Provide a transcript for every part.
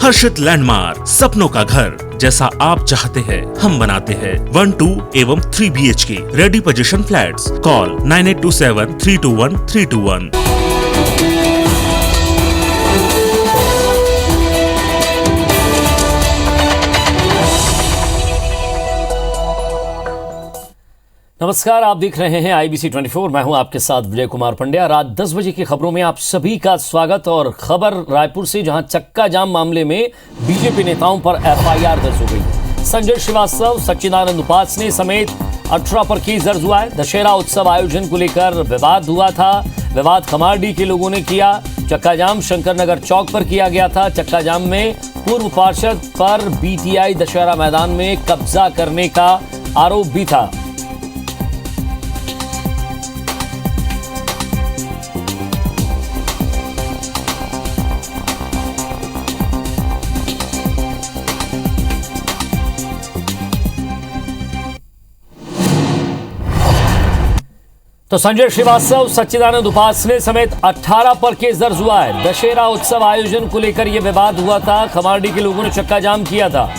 हर्षित landmark, सपनों का घर जैसा आप चाहते हैं हम बनाते हैं। 1, 2 एवं 3 BHK ready position flats. Call 9827321321। नमस्कार, आप देख रहे हैं IBC 24। मैं हूं आपके साथ विजय कुमार पंड्या। रात 10 बजे की खबरों में आप सभी का स्वागत। और खबर रायपुर से, जहां चक्का जाम मामले में बीजेपी नेताओं पर FIR दर्ज हो गई। संजय श्रीवास्तव, सच्चिदानंद उपासने समेत 18 पर केस दर्ज हुआ है। दशहरा उत्सव आयोजन को लेकर विवाद हुआ था। विवाद खमारडी के लोगों ने किया। चक्का जाम शंकर नगर चौक पर किया गया था। चक्का जाम में पूर्व पार्षद पर BTI दशहरा मैदान में कब्जा करने का आरोप भी था। तो संजय श्रीवास्तव, सच्चिदानंद उपासने समेत 18 पर केस दर्ज हुआ है। दशहरा उत्सव आयोजन को लेकर यह विवाद हुआ था। खमारडी के लोगों ने चक्का जाम किया था।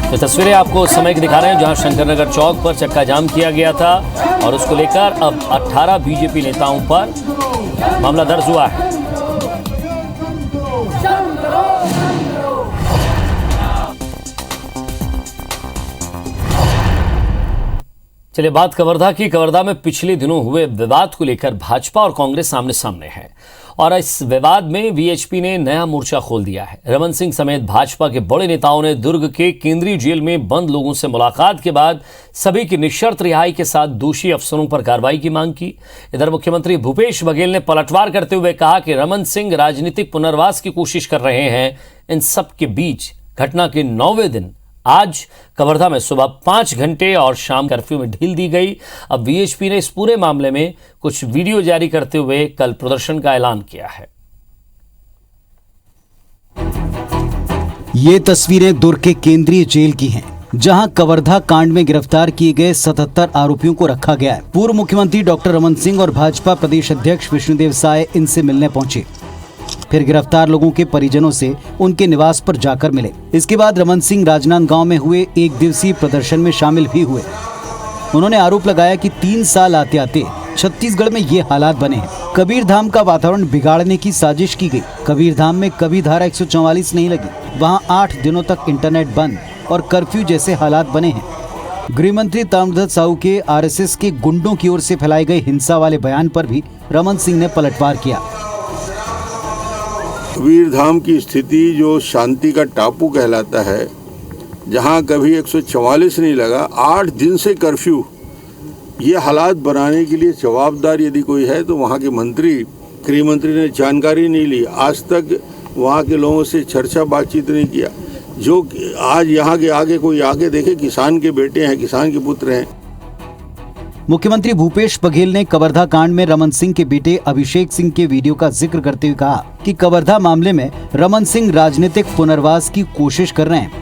तो तस्वीरें आपको उस समय की दिखा रहे हैं जहां शंकरनगर चौक पर चक्का जाम किया गया था और उसको लेकर अब 18 बीजेपी नेताओं पर मामला दर्ज हुआ है। चलिए बात कवर्धा की। कवर्धा में पिछले दिनों हुए विवाद को लेकर भाजपा और कांग्रेस आमने सामने है और इस विवाद में VHP ने नया मोर्चा खोल दिया है। रमन सिंह समेत भाजपा के बड़े नेताओं ने दुर्ग के केंद्रीय जेल में बंद लोगों से मुलाकात के बाद सभी की निशर्त रिहाई के साथ दोषी अफसरों पर कार्रवाई की मांग की। इधर मुख्यमंत्री भूपेश बघेल ने पलटवार करते हुए कहा कि रमन सिंह राजनीतिक पुनर्वास की कोशिश कर रहे हैं। इन सब के बीच घटना के 9वें दिन आज कवर्धा में सुबह 5 घंटे और शाम कर्फ्यू में ढील दी गई। अब VHP ने इस पूरे मामले में कुछ वीडियो जारी करते हुए कल प्रदर्शन का ऐलान किया है। ये तस्वीरें दुर्ग के केंद्रीय जेल की हैं, जहां कवर्धा कांड में गिरफ्तार किए गए 77 आरोपियों को रखा गया है। पूर्व मुख्यमंत्री डॉक्टर रमन सिंह और भाजपा प्रदेश अध्यक्ष विष्णुदेव साय इनसे मिलने पहुंचे, फिर गिरफ्तार लोगों के परिजनों से उनके निवास पर जाकर मिले। इसके बाद रमन सिंह राजनांदगांव में हुए 1 दिवसीय प्रदर्शन में शामिल भी हुए। उन्होंने आरोप लगाया कि 3 साल आते आते छत्तीसगढ़ में ये हालात बने हैं। कबीरधाम का वातावरण बिगाड़ने की साजिश की गई। कबीरधाम में कभी धारा 144 नहीं लगी। वहां 8 दिनों तक इंटरनेट बंद और कर्फ्यू जैसे हालात बने हैं। गृहमंत्री ताम्रध्वज साहू के RSS के गुंडों की ओर से फैलाए गए हिंसा वाले बयान पर भी रमन सिंह ने पलटवार किया। कबीरधाम की स्थिति जो शांति का टापू कहलाता है, जहां कभी 144 नहीं लगा, 8 दिन से कर्फ्यू, ये हालात बनाने के लिए जवाबदार यदि कोई है तो वहां के मंत्री, गृह मंत्री ने जानकारी नहीं ली। आज तक वहां के लोगों से चर्चा बातचीत नहीं किया। जो आज यहाँ के आगे कोई आगे देखे, किसान के बेटे हैं, किसान के पुत्र हैं। मुख्यमंत्री भूपेश बघेल ने कवर्धा कांड में रमन सिंह के बेटे अभिषेक सिंह के वीडियो का जिक्र करते हुए कहा कि कवर्धा मामले में रमन सिंह राजनीतिक पुनर्वास की कोशिश कर रहे हैं।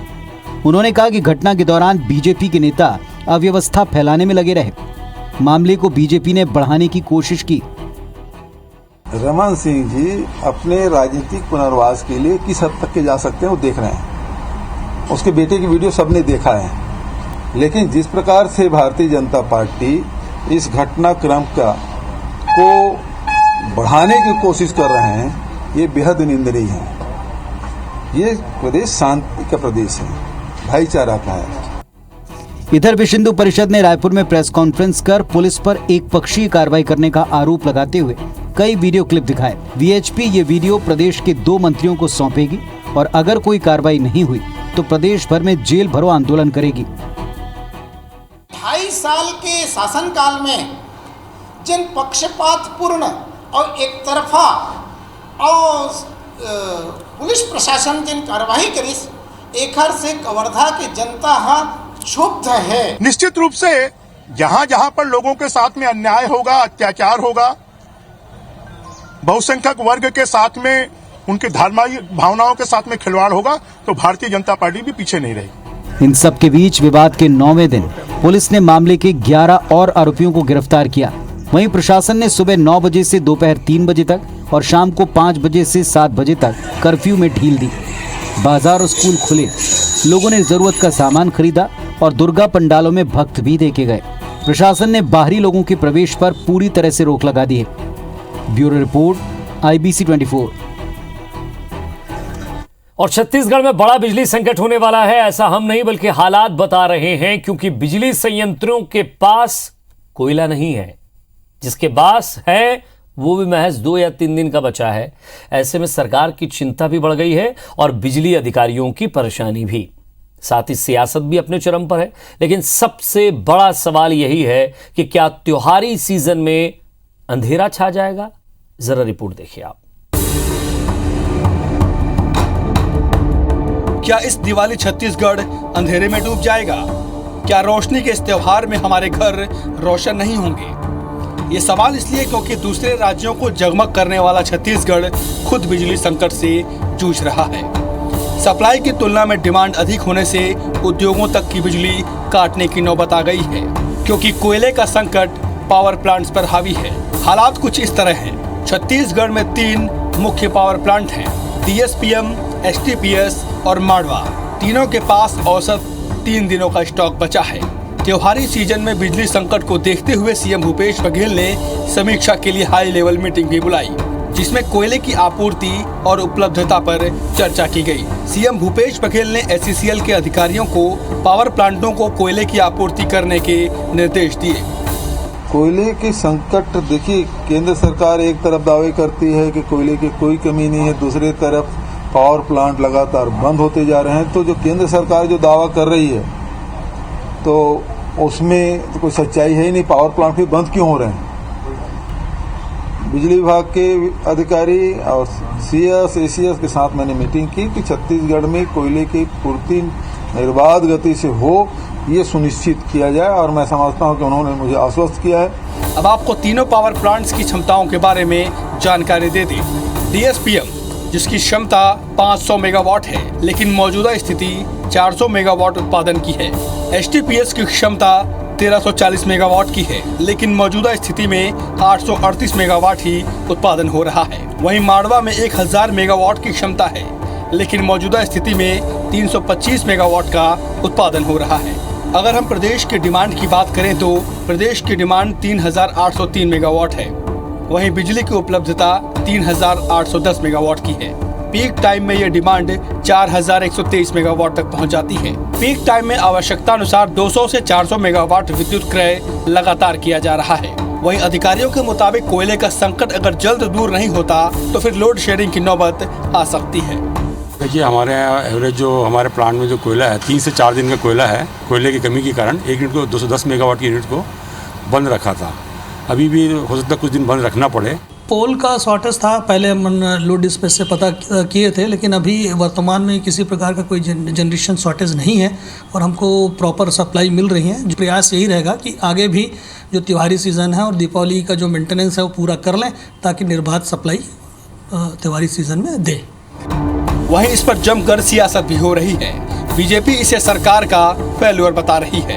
उन्होंने कहा कि घटना के दौरान बीजेपी के नेता अव्यवस्था फैलाने में लगे रहे। मामले को बीजेपी ने बढ़ाने की कोशिश की। रमन सिंह जी अपने राजनीतिक पुनर्वास के लिए किस हद तक के जा सकते हैं वो देख रहे हैं। उसके बेटे की वीडियो सबने देखा है, लेकिन जिस प्रकार से भारतीय जनता पार्टी इस घटनाक्रम को बढ़ाने की कोशिश कर रहे हैं, ये बेहद निंदनीय है। ये प्रदेश शांति का प्रदेश है, भाईचारा का है। इधर विश्व हिंदू परिषद ने रायपुर में प्रेस कॉन्फ्रेंस कर पुलिस पर एक पक्षीय कार्रवाई करने का आरोप लगाते हुए कई वीडियो क्लिप दिखाए। VHP ये वीडियो प्रदेश के 2 मंत्रियों को सौंपेगी और अगर कोई कार्रवाई नहीं हुई तो प्रदेश भर में जेल भरो आंदोलन करेगी। 2.5 साल के शासनकाल में जिन पक्षपातपूर्ण और एक तरफा और पुलिस प्रशासन जिन कार्रवाई करी, एकर से कवर्धा की जनता क्षुब्ध है। निश्चित रूप से जहां जहां पर लोगों के साथ में अन्याय होगा, अत्याचार होगा, बहुसंख्यक वर्ग के साथ में उनकी धार्मिक भावनाओं के साथ में खिलवाड़ होगा तो भारतीय जनता पार्टी भी पीछे नहीं रहेगी। इन सब के बीच विवाद के 9वें दिन पुलिस ने मामले के 11 और आरोपियों को गिरफ्तार किया। वहीं प्रशासन ने सुबह 9 बजे से दोपहर 3 बजे तक और शाम को 5 बजे से 7 बजे तक कर्फ्यू में ढील दी। बाजार और स्कूल खुले, लोगों ने जरूरत का सामान खरीदा और दुर्गा पंडालों में भक्त भी देखे गए। प्रशासन ने बाहरी लोगों के प्रवेश पर पूरी तरह से रोक लगा दी है। Bureau report, IBC 24। और छत्तीसगढ़ में बड़ा बिजली संकट होने वाला है, ऐसा हम नहीं बल्कि हालात बता रहे हैं, क्योंकि बिजली संयंत्रों के पास कोयला नहीं है, जिसके पास है वो भी महज 2 या 3 दिन का बचा है। ऐसे में सरकार की चिंता भी बढ़ गई है और बिजली अधिकारियों की परेशानी भी, साथ ही सियासत भी अपने चरम पर है। लेकिन सबसे बड़ा सवाल यही है कि क्या त्योहारी सीजन में अंधेरा छा जाएगा? जरा रिपोर्ट देखिए आप। क्या इस दिवाली छत्तीसगढ़ अंधेरे में डूब जाएगा? क्या रोशनी के इस त्योहार में हमारे घर रोशन नहीं होंगे? ये सवाल इसलिए क्योंकि दूसरे राज्यों को जगमग करने वाला छत्तीसगढ़ खुद बिजली संकट से जूझ रहा है। सप्लाई की तुलना में डिमांड अधिक होने से उद्योगों तक की बिजली काटने की नौबत आ गई है, क्योंकि कोयले का संकट पावर प्लांट्स पर हावी है। हालात कुछ इस तरह हैं। छत्तीसगढ़ में 3 मुख्य पावर प्लांट हैं, DSPM, STPS और माड़वा। तीनों के पास औसत 3 दिनों का स्टॉक बचा है। त्योहारी सीजन में बिजली संकट को देखते हुए सीएम भूपेश बघेल ने समीक्षा के लिए हाई लेवल मीटिंग भी बुलाई, जिसमें कोयले की आपूर्ति और उपलब्धता पर चर्चा की गई। सीएम भूपेश बघेल ने SCCL के अधिकारियों को पावर प्लांटों को कोयले की आपूर्ति करने के निर्देश दिए। कोयले के संकट देखिए, केंद्र सरकार एक तरफ दावे करती है कि कोयले की कोई कमी नहीं है, दूसरी तरफ पावर प्लांट लगातार बंद होते जा रहे हैं। तो जो केंद्र सरकार जो दावा कर रही है तो उसमें तो कोई सच्चाई है ही नहीं। पावर प्लांट भी बंद क्यों हो रहे हैं? बिजली विभाग के अधिकारी और CS, ACS के साथ मैंने मीटिंग की कि छत्तीसगढ़ में कोयले की पूर्ति निर्बाध गति से हो, ये सुनिश्चित किया जाए, और मैं समझता हूं कि उन्होंने मुझे आश्वस्त किया है। अब आपको तीनों पावर प्लांट्स की क्षमताओं के बारे में जानकारी दे दी। DSPM जिसकी क्षमता 500 मेगावाट है, लेकिन मौजूदा स्थिति 400 मेगावाट उत्पादन की है। STPS की क्षमता 1340 मेगावाट की है, लेकिन मौजूदा स्थिति में 838 मेगावाट ही उत्पादन हो रहा है। वहीं माड़वा में 1000 मेगावाट की क्षमता है, लेकिन मौजूदा स्थिति में 325 मेगावाट का उत्पादन हो रहा है। अगर हम प्रदेश के डिमांड की बात करें तो प्रदेश की डिमांड 3803 मेगावाट है। वहीं बिजली की उपलब्धता 3810 मेगावाट की है। पीक टाइम में यह डिमांड 4123 मेगावाट तक पहुंच जाती है। पीक टाइम में आवश्यकता अनुसार 200 से 400 मेगावाट विद्युत क्रय लगातार किया जा रहा है। वहीं अधिकारियों के मुताबिक कोयले का संकट अगर जल्द दूर नहीं होता तो फिर लोड शेडिंग की नौबत आ सकती है। देखिए, हमारे यहाँ एवरेज जो हमारे प्लांट में जो कोयला है 3 से 4 दिन का कोयला है। कोयले की कमी के कारण एक यूनिट को 210 मेगावाट की यूनिट को बंद रखा था। अभी भी हो सकता है कुछ दिन बंद रखना पड़े। पोल का शॉर्टेज था, पहले हम लोड डिस्पैच से पता किए थे, लेकिन अभी वर्तमान में किसी प्रकार का कोई जनरेशन शॉर्टेज नहीं है और हमको प्रॉपर सप्लाई मिल रही है। प्रयास यही रहेगा कि आगे भी जो त्योहारी सीज़न है और दीपावली का जो मेंटेनेंस है वो पूरा कर लें, ताकि निर्बाध सप्लाई त्योहारी सीज़न में दे। वहीं इस पर जमकर सियासत भी हो रही है। बीजेपी इसे सरकार का फेल्यूर बता रही है।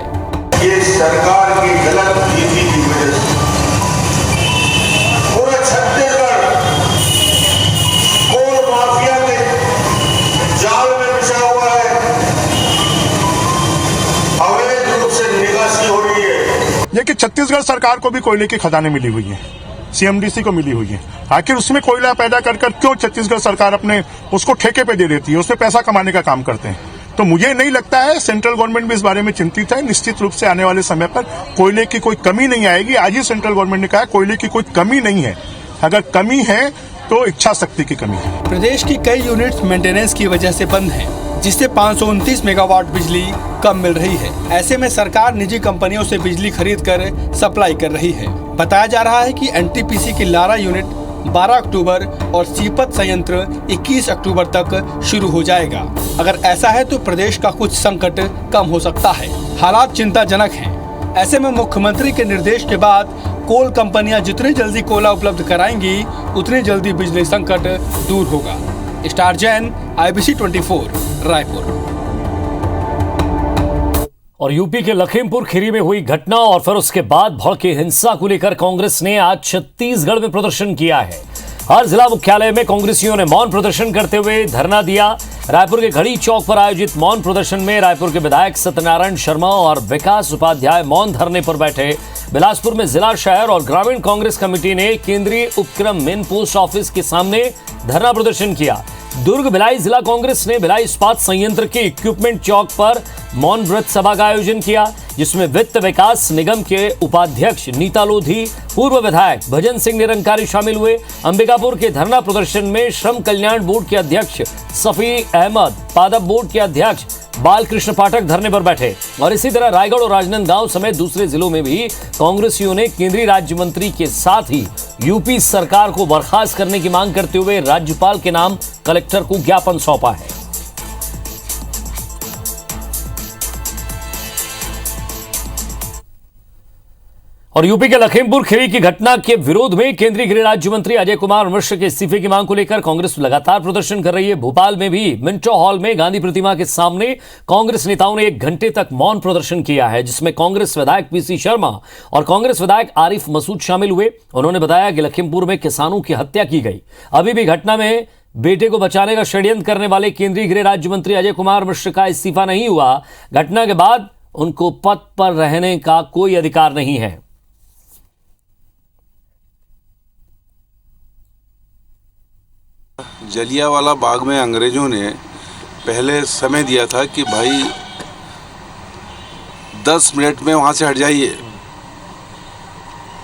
ये सरकार की गलत नीति की वजह से पूरा छत्तीसगढ़ कोल माफिया के जाल में बिछा हुआ है। अवैध रूप से निकासी हो रही है। लेकिन छत्तीसगढ़ सरकार को भी कोयले की खदानें मिली हुई है, CMDC को मिली हुई है। आखिर उसमें कोयला पैदा कर क्यों छत्तीसगढ़ सरकार अपने उसको ठेके पे दे देती है, उसमें पैसा कमाने का काम करते हैं। तो मुझे नहीं लगता है, सेंट्रल गवर्नमेंट भी इस बारे में चिंतित है। निश्चित रूप से आने वाले समय पर कोयले की कोई कमी नहीं आएगी। आज ही सेंट्रल गवर्नमेंट ने कहा कोयले की कोई कमी नहीं है। अगर कमी है तो इच्छा शक्ति की कमी है। प्रदेश की कई यूनिट्स मेंटेनेंस की वजह से बंद हैं, जिससे 529 मेगावाट बिजली कम मिल रही है। ऐसे में सरकार निजी कंपनियों से बिजली खरीद कर सप्लाई कर रही है। बताया जा रहा है कि NTPC की लारा यूनिट 12 अक्टूबर और सीपत संयंत्र 21 अक्टूबर तक शुरू हो जाएगा। अगर ऐसा है तो प्रदेश का कुछ संकट कम हो सकता है। हालात चिंताजनक हैं। ऐसे में मुख्यमंत्री के निर्देश के बाद कोल कंपनियां जितनी जल्दी कोयला उपलब्ध कराएंगी, उतनी जल्दी बिजली संकट दूर होगा। Star Jain, IBC 24, Raipur. और यूपी के लखीमपुर खीरी में हुई घटना और फिर उसके बाद भड़की हिंसा को लेकर कांग्रेस ने आज छत्तीसगढ़ में प्रदर्शन किया है। हर जिला मुख्यालय में कांग्रेसियों ने मौन प्रदर्शन करते हुए धरना दिया। रायपुर के घड़ी चौक पर आयोजित मौन प्रदर्शन में रायपुर के विधायक सत्यनारायण शर्मा और विकास उपाध्याय मौन धरने पर बैठे। बिलासपुर में जिला, शहर और ग्रामीण कांग्रेस कमेटी ने केंद्रीय उपक्रम मेन पोस्ट ऑफिस के सामने धरना प्रदर्शन किया। दुर्ग भिलाई जिला कांग्रेस ने भिलाई इस्पात संयंत्र के इक्विपमेंट चौक पर मौन व्रत सभा का आयोजन किया, जिसमें वित्त विकास निगम के उपाध्यक्ष नीता लोधी, पूर्व विधायक भजन सिंह निरंकारी शामिल हुए। अंबिकापुर के धरना प्रदर्शन में श्रम कल्याण बोर्ड के अध्यक्ष सफी अहमद, पादप बोर्ड के अध्यक्ष बालकृष्ण पाठक धरने पर बैठे। और इसी तरह रायगढ़ और राजनांदगांव समेत दूसरे जिलों में भी कांग्रेसियों ने केंद्रीय राज्य मंत्री के साथ ही यूपी सरकार को बर्खास्त करने की मांग करते हुए राज्यपाल के नाम कलेक्टर को ज्ञापन सौंपा है। और यूपी के लखीमपुर खीरी की घटना के विरोध में केंद्रीय गृह राज्य मंत्री अजय कुमार मिश्र के इस्तीफे की मांग को लेकर कांग्रेस लगातार प्रदर्शन कर रही है। भोपाल में भी मिंटो हॉल में गांधी प्रतिमा के सामने कांग्रेस नेताओं ने 1 घंटे तक मौन प्रदर्शन किया है, जिसमें कांग्रेस विधायक पीसी शर्मा और कांग्रेस विधायक आरिफ मसूद शामिल हुए। उन्होंने बताया कि लखीमपुर में किसानों की हत्या की गई। अभी भी घटना में बेटे को बचाने का षड्यंत्र करने वाले केंद्रीय गृह राज्य मंत्री अजय कुमार मिश्र का इस्तीफा नहीं हुआ। घटना के बाद उनको पद पर रहने का कोई अधिकार नहीं है। जलियांवाला बाग में अंग्रेजों ने पहले समय दिया था कि भाई 10 मिनट में वहाँ से हट जाइए,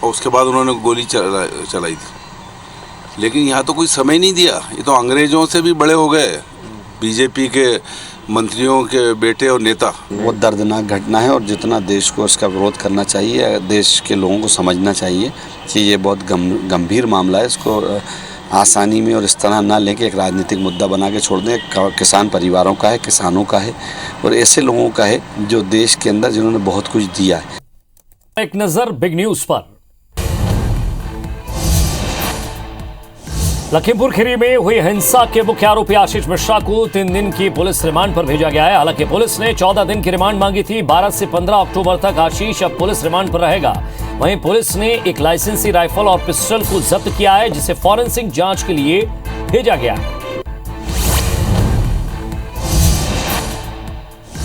और उसके बाद उन्होंने गोली चलाई थी। लेकिन यहाँ तो कोई समय नहीं दिया। ये तो अंग्रेजों से भी बड़े हो गए, बीजेपी के मंत्रियों के बेटे और नेता। बहुत दर्दनाक घटना है और जितना देश को इसका विरोध करना चाहिए, देश के लोगों को समझना चाहिए कि ये बहुत गंभीर मामला है। इसको आसानी में और इस तरह ना लेके एक राजनीतिक मुद्दा बना के छोड़ दें। किसान परिवारों का है, किसानों का है और ऐसे लोगों का है जो देश के अंदर जिन्होंने बहुत कुछ दिया है। एक नजर बिग न्यूज पर। लखीमपुर खीरी में हुई हिंसा के मुख्य आरोपी आशीष मिश्रा को 3 दिन की पुलिस रिमांड पर भेजा गया है। हालांकि पुलिस ने 14 दिन की रिमांड मांगी थी। 12 से 15 अक्टूबर तक आशीष अब पुलिस रिमांड पर रहेगा। वहीं पुलिस ने एक लाइसेंसी राइफल और पिस्टल को जब्त किया है, जिसे फॉरेंसिक जांच के लिए भेजा गया है।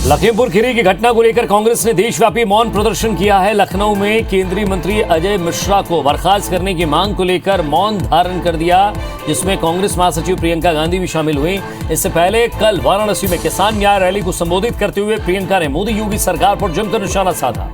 लखीमपुर खीरी की घटना को लेकर कांग्रेस ने देशव्यापी मौन प्रदर्शन किया है। लखनऊ में केंद्रीय मंत्री अजय मिश्रा को बर्खास्त करने की मांग को लेकर मौन धारण कर दिया, जिसमें कांग्रेस महासचिव प्रियंका गांधी भी शामिल हुई। इससे पहले कल वाराणसी में किसान न्याय रैली को संबोधित करते हुए प्रियंका ने मोदी योगी सरकार पर जमकर निशाना साधा।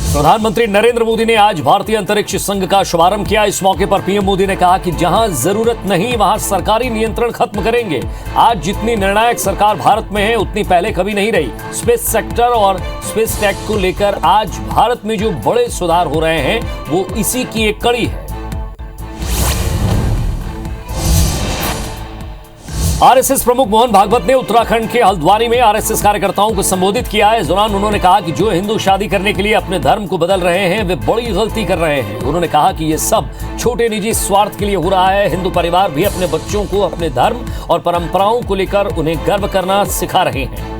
प्रधानमंत्री नरेंद्र मोदी ने आज भारतीय अंतरिक्ष संघ का शुभारंभ किया। इस मौके पर पीएम मोदी ने कहा कि जहां जरूरत नहीं वहां सरकारी नियंत्रण खत्म करेंगे। आज जितनी निर्णायक सरकार भारत में है उतनी पहले कभी नहीं रही। स्पेस सेक्टर और स्पेस टेक को लेकर आज भारत में जो बड़े सुधार हो रहे हैं वो इसी की एक कड़ी है। आरएसएस प्रमुख मोहन भागवत ने उत्तराखंड के हल्द्वानी में आरएसएस कार्यकर्ताओं को संबोधित किया है। इस दौरान उन्होंने कहा कि जो हिंदू शादी करने के लिए अपने धर्म को बदल रहे हैं वे बड़ी गलती कर रहे हैं। उन्होंने कहा कि ये सब छोटे निजी स्वार्थ के लिए हो रहा है। हिंदू परिवार भी अपने बच्चों को अपने धर्म और परंपराओं को लेकर उन्हें गर्व करना सिखा रहे हैं।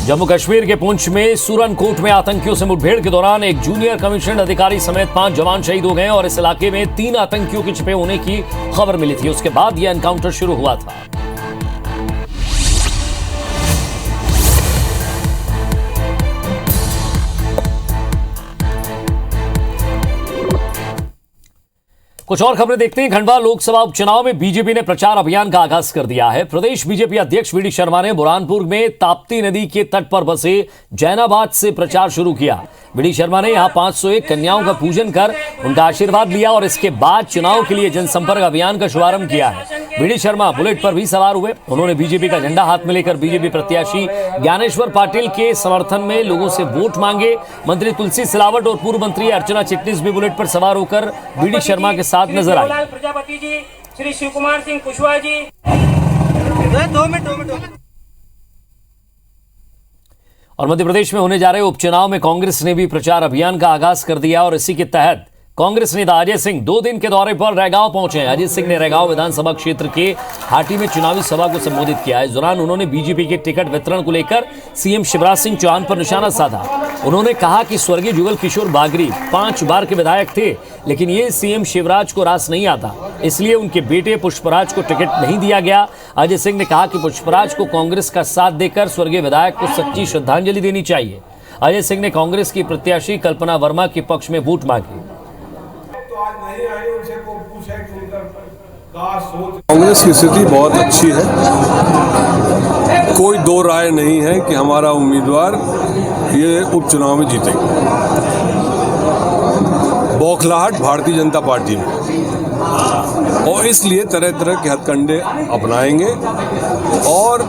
जम्मू कश्मीर के पुंछ में सूरनकोट में आतंकियों से मुठभेड़ के दौरान एक जूनियर कमीशन अधिकारी समेत 5 जवान शहीद हो गए और इस इलाके में 3 आतंकियों के छिपे होने की खबर मिली थी। उसके बाद यह एनकाउंटर शुरू हुआ था। कुछ और खबरें देखते हैं। खंडवा लोकसभा उपचुनाव में बीजेपी ने प्रचार अभियान का आगाज कर दिया है। प्रदेश बीजेपी अध्यक्ष वीडी शर्मा ने बुरहानपुर में ताप्ती नदी के तट पर बसे जैनाबाद से प्रचार शुरू किया। वीडी शर्मा ने यहां 501 कन्याओं का पूजन कर उनका आशीर्वाद लिया और इसके बाद चुनाव के लिए जनसंपर्क अभियान का शुभारंभ किया है। वीडी शर्मा बुलेट पर भी सवार हुए। उन्होंने बीजेपी का झंडा हाथ में लेकर बीजेपी प्रत्याशी ज्ञानेश्वर पाटिल के समर्थन में लोगों से वोट मांगे। मंत्री तुलसी सिलावट और पूर्व मंत्री अर्चना चिटनिस भी बुलेट पर सवार होकर वीडी शर्मा के साथ नजर आए। प्रजापति जी, श्री शिव कुमार सिंह कुशवाहा जी। 2 मिनट। और मध्य प्रदेश में होने जा रहे उपचुनाव में कांग्रेस ने भी प्रचार अभियान का आगाज कर दिया और इसी के तहत कांग्रेस नेता अजय सिंह 2 दिन के दौरे पर रैगांव पहुंचे हैं। अजय सिंह ने रैगांव विधानसभा क्षेत्र के हाटी में चुनावी सभा को संबोधित किया। इस दौरान उन्होंने बीजेपी के टिकट वितरण को लेकर सीएम शिवराज सिंह चौहान पर निशाना साधा। उन्होंने कहा कि स्वर्गीय जुगल किशोर बागरी 5 बार के विधायक थे, लेकिन ये सीएम शिवराज को रास नहीं आता, इसलिए उनके बेटे पुष्पराज को टिकट नहीं दिया गया। अजय सिंह ने कहा कि पुष्पराज को कांग्रेस का साथ देकर स्वर्गीय विधायक को सच्ची श्रद्धांजलि देनी चाहिए। अजय सिंह ने कांग्रेस की प्रत्याशी कल्पना वर्मा के पक्ष में वोट मांगी। कांग्रेस की स्थिति बहुत अच्छी है, कोई दो राय नहीं है कि हमारा उम्मीदवार ये उपचुनाव में जीतेगा। बौखलाहट भारतीय जनता पार्टी में, और इसलिए तरह तरह के हथकंडे अपनाएंगे और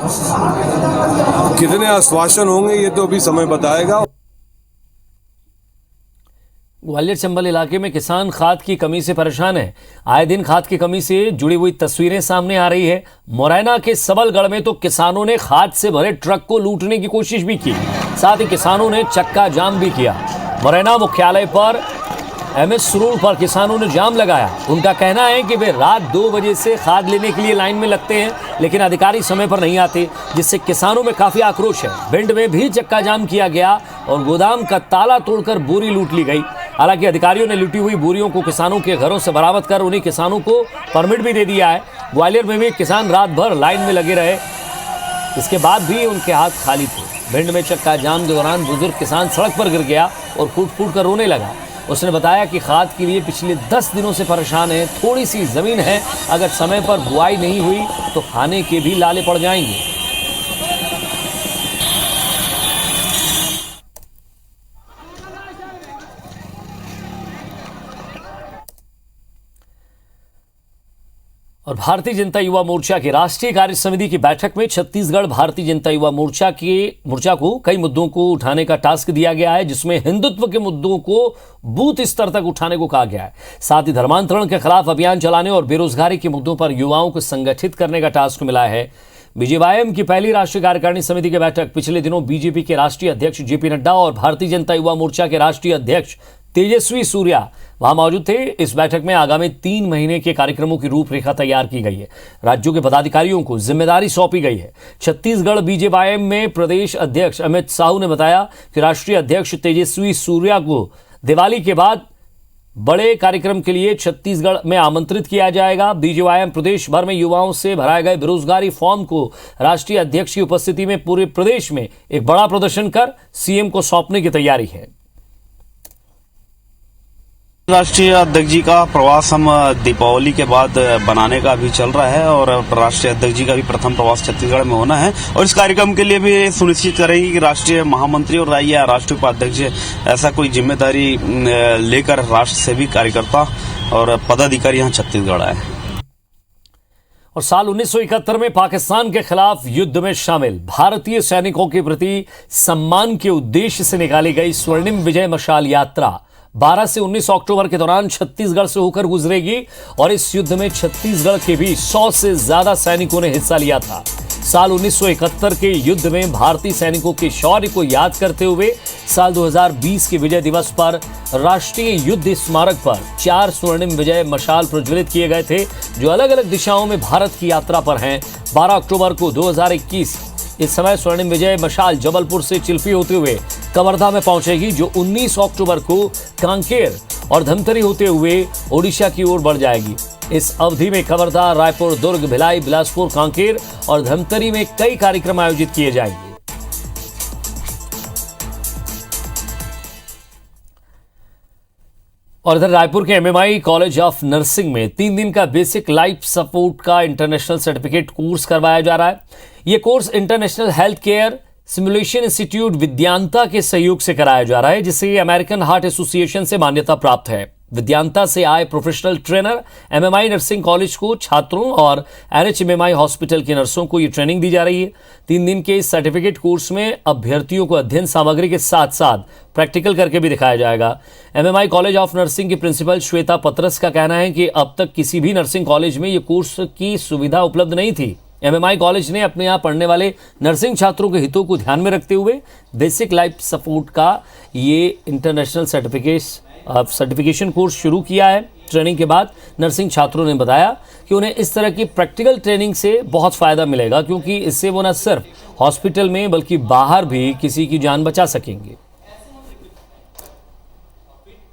कितने आश्वासन होंगे ये तो अभी समय बताएगा। ग्वालियर चंबल इलाके में किसान खाद की कमी से परेशान है। आए दिन खाद की कमी से जुड़ी हुई तस्वीरें सामने आ रही है। मुरैना के सबलगढ़ में तो किसानों ने खाद से भरे ट्रक को लूटने की कोशिश भी की, साथ ही किसानों ने चक्का जाम भी किया। मुरैना मुख्यालय पर एमएस रोड पर किसानों ने जाम लगाया। उनका कहना है कि वे रात 2 बजे से खाद लेने के लिए लाइन में लगते हैं, लेकिन अधिकारी समय पर नहीं आते, जिससे किसानों में काफी आक्रोश है। भिंड में भी चक्का जाम किया गया और गोदाम का ताला तोड़कर बोरी लूट ली गई। हालांकि अधिकारियों ने लूटी हुई बोरियों को किसानों के घरों से बरामद कर उन्हीं किसानों को परमिट भी दे दिया है। ग्वालियर में भी किसान रात भर लाइन में लगे रहे, इसके बाद भी उनके हाथ खाली थे। भिंड में चक्का जाम के दौरान बुजुर्ग किसान सड़क पर गिर गया और फूट फूट कर रोने लगा। उसने बताया कि खाद के लिए पिछले 10 दिनों से परेशान है। थोड़ी सी जमीन है, अगर समय पर बुआई नहीं हुई तो खाने के भी लाले पड़ जाएंगे। और भारतीय जनता युवा मोर्चा की राष्ट्रीय कार्य समिति की बैठक में छत्तीसगढ़ भारतीय जनता युवा मोर्चा को कई मुद्दों को उठाने का टास्क दिया गया है, जिसमें हिंदुत्व के मुद्दों को बूथ स्तर तक उठाने को कहा गया है। साथ ही धर्मांतरण के खिलाफ अभियान चलाने और बेरोजगारी के मुद्दों पर युवाओं को संगठित करने का टास्क मिला है। बीजेवाईएम की पहली राष्ट्रीय कार्यकारिणी समिति की बैठक पिछले दिनों बीजेपी के राष्ट्रीय अध्यक्ष जेपी नड्डा और भारतीय जनता युवा मोर्चा के राष्ट्रीय अध्यक्ष तेजस्वी सूर्या वहां मौजूद थे। इस बैठक में आगामी 3 महीने के कार्यक्रमों की रूपरेखा तैयार की गई है। राज्यों के पदाधिकारियों को जिम्मेदारी सौंपी गई है। छत्तीसगढ़ बीजेवाईएम में प्रदेश अध्यक्ष अमित साहू ने बताया कि राष्ट्रीय अध्यक्ष तेजस्वी सूर्या को दिवाली के बाद बड़े कार्यक्रम के लिए छत्तीसगढ़ में आमंत्रित किया जाएगा। बीजेवाईएम प्रदेश भर में युवाओं से भराए गए बेरोजगारी फॉर्म को राष्ट्रीय अध्यक्ष की उपस्थिति में पूरे प्रदेश में एक बड़ा प्रदर्शन कर सीएम को सौंपने की तैयारी है। राष्ट्रीय अध्यक्ष जी का प्रवास हम दीपावली के बाद बनाने का अभी चल रहा है और राष्ट्रीय अध्यक्ष जी का भी प्रथम प्रवास छत्तीसगढ़ में होना है और इस कार्यक्रम के लिए भी सुनिश्चित करेंगे कि राष्ट्रीय महामंत्री और या राष्ट्रीय उपाध्यक्ष ऐसा कोई जिम्मेदारी लेकर राष्ट्र सेवी कार्यकर्ता और पदाधिकारी यहाँ छत्तीसगढ़ आए। और साल 1971 में पाकिस्तान के खिलाफ युद्ध में शामिल भारतीय सैनिकों के प्रति सम्मान के उद्देश्य से निकाली गई स्वर्णिम विजय मशाल यात्रा 12 से 19 अक्टूबर के दौरान छत्तीसगढ़ से होकर गुजरेगी और इस युद्ध में छत्तीसगढ़ के भी 100 से ज्यादा सैनिकों ने हिस्सा लिया था। साल 1971 के युद्ध में भारतीय सैनिकों के शौर्य को याद करते हुए साल 2020 के विजय दिवस पर राष्ट्रीय युद्ध स्मारक पर 4 स्वर्णिम विजय मशाल प्रज्वलित किए गए थे, जो अलग अलग दिशाओं में भारत की यात्रा पर हैं। 12 अक्टूबर को 2021 इस समय स्वर्णिम विजय मशाल जबलपुर से चिल्फी होते हुए कवर्धा में पहुंचेगी, जो 19 अक्टूबर को कांकेर और धमतरी होते हुए ओडिशा की ओर बढ़ जाएगी। इस अवधि में कवर्धा, रायपुर, दुर्ग, भिलाई, बिलासपुर, कांकेर और धमतरी में कई कार्यक्रम आयोजित किए जाएंगे। और इधर रायपुर के एमएमआई कॉलेज ऑफ नर्सिंग में 3 दिन का बेसिक लाइफ सपोर्ट का इंटरनेशनल सर्टिफिकेट कोर्स करवाया जा रहा है। यह course international health care simulation institute विद्यांता के सहयोग से कराया जा रहा है, जिसे अमेरिकन हार्ट एसोसिएशन से मान्यता प्राप्त है। विद्यांता से आए professional trainer MMI nursing college को छात्रों और एनएचएमएमआई हॉस्पिटल के नर्सों को ये ट्रेनिंग दी जा रही है। 3 दिन के इस सर्टिफिकेट कोर्स में अभ्यर्थियों को अध्ययन सामग्री के साथ साथ प्रैक्टिकल करके भी दिखाया जाएगा। एमएमआई कॉलेज ऑफ नर्सिंग की प्रिंसिपल श्वेता पत्रस का कहना है कि अब तक किसी भी नर्सिंग कॉलेज में ये कोर्स की सुविधा उपलब्ध नहीं थी। MMI कॉलेज ने अपने यहाँ पढ़ने वाले नर्सिंग छात्रों के हितों को ध्यान में रखते हुए बेसिक लाइफ सपोर्ट का ये इंटरनेशनल सर्टिफिकेशन कोर्स शुरू किया है। ट्रेनिंग के बाद नर्सिंग छात्रों ने बताया कि उन्हें इस तरह की प्रैक्टिकल ट्रेनिंग से बहुत फ़ायदा मिलेगा, क्योंकि इससे वो न सिर्फ हॉस्पिटल में बल्कि बाहर भी किसी की जान बचा सकेंगे।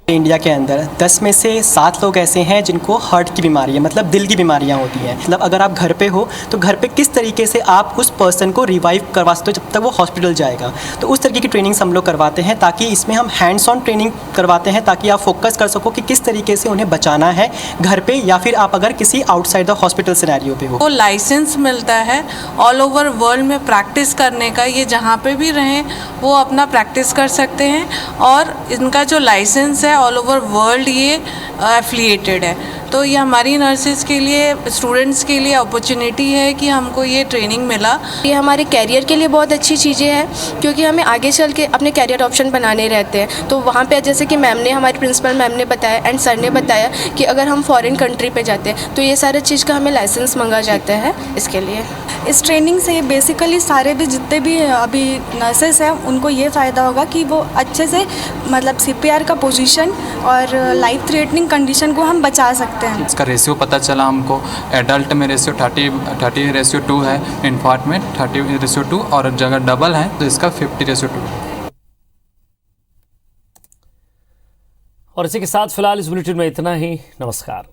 इंडिया के अंदर 10 में से 7 लोग ऐसे हैं जिनको हार्ट की बीमारी है, मतलब दिल की बीमारियां होती हैं। मतलब अगर आप घर पे हो तो घर पे किस तरीके से आप उस पर्सन को रिवाइव करवा सकते हो जब तक वो हॉस्पिटल जाएगा। तो उस तरीके की ट्रेनिंग्स हम लोग करवाते हैं, ताकि इसमें हम हैंड्स ऑन ट्रेनिंग करवाते हैं, ताकि आप फोकस कर सको कि किस तरीके से उन्हें बचाना है घर पे, या फिर आप अगर किसी आउटसाइड द हॉस्पिटल सिनेरियो पे हो। वो लाइसेंस मिलता है ऑल ओवर वर्ल्ड में प्रैक्टिस करने का, ये जहाँ पे भी रहें वो अपना प्रैक्टिस कर सकते हैं। और इनका जो लाइसेंस है ऑल ओवर वर्ल्ड ये एफिलिएटेड है। तो ये हमारी नर्सेज के लिए, स्टूडेंट्स के लिए अपॉर्चुनिटी है कि हमको ये ट्रेनिंग मिला। ये हमारे कैरियर के लिए बहुत अच्छी चीज़ें हैं, क्योंकि हमें आगे चल के अपने कैरियर ऑप्शन बनाने रहते हैं। तो वहाँ पे जैसे कि मैम ने, हमारी प्रिंसिपल मैम ने बताया एंड सर ने बताया कि अगर हम फॉरेन कंट्री पे जाते हैं तो ये सारे चीज़ का हमें लाइसेंस मंगा जाता है। इसके लिए इस ट्रेनिंग से बेसिकली सारे भी जितने भी अभी नर्सेस हैं उनको ये फ़ायदा होगा कि वो अच्छे से मतलब CPR का पोजीशन और लाइफ थ्रेटनिंग कंडीशन को हम बचा सकते हैं। इसका रेशियो पता चला हमको, एडल्ट में रेशियो 30:2 है, इन्फेंट में 30:2, और अगर डबल है तो इसका 50:2 है। और इसी के साथ फिलहाल इस बुलेटिन में इतना ही। नमस्कार।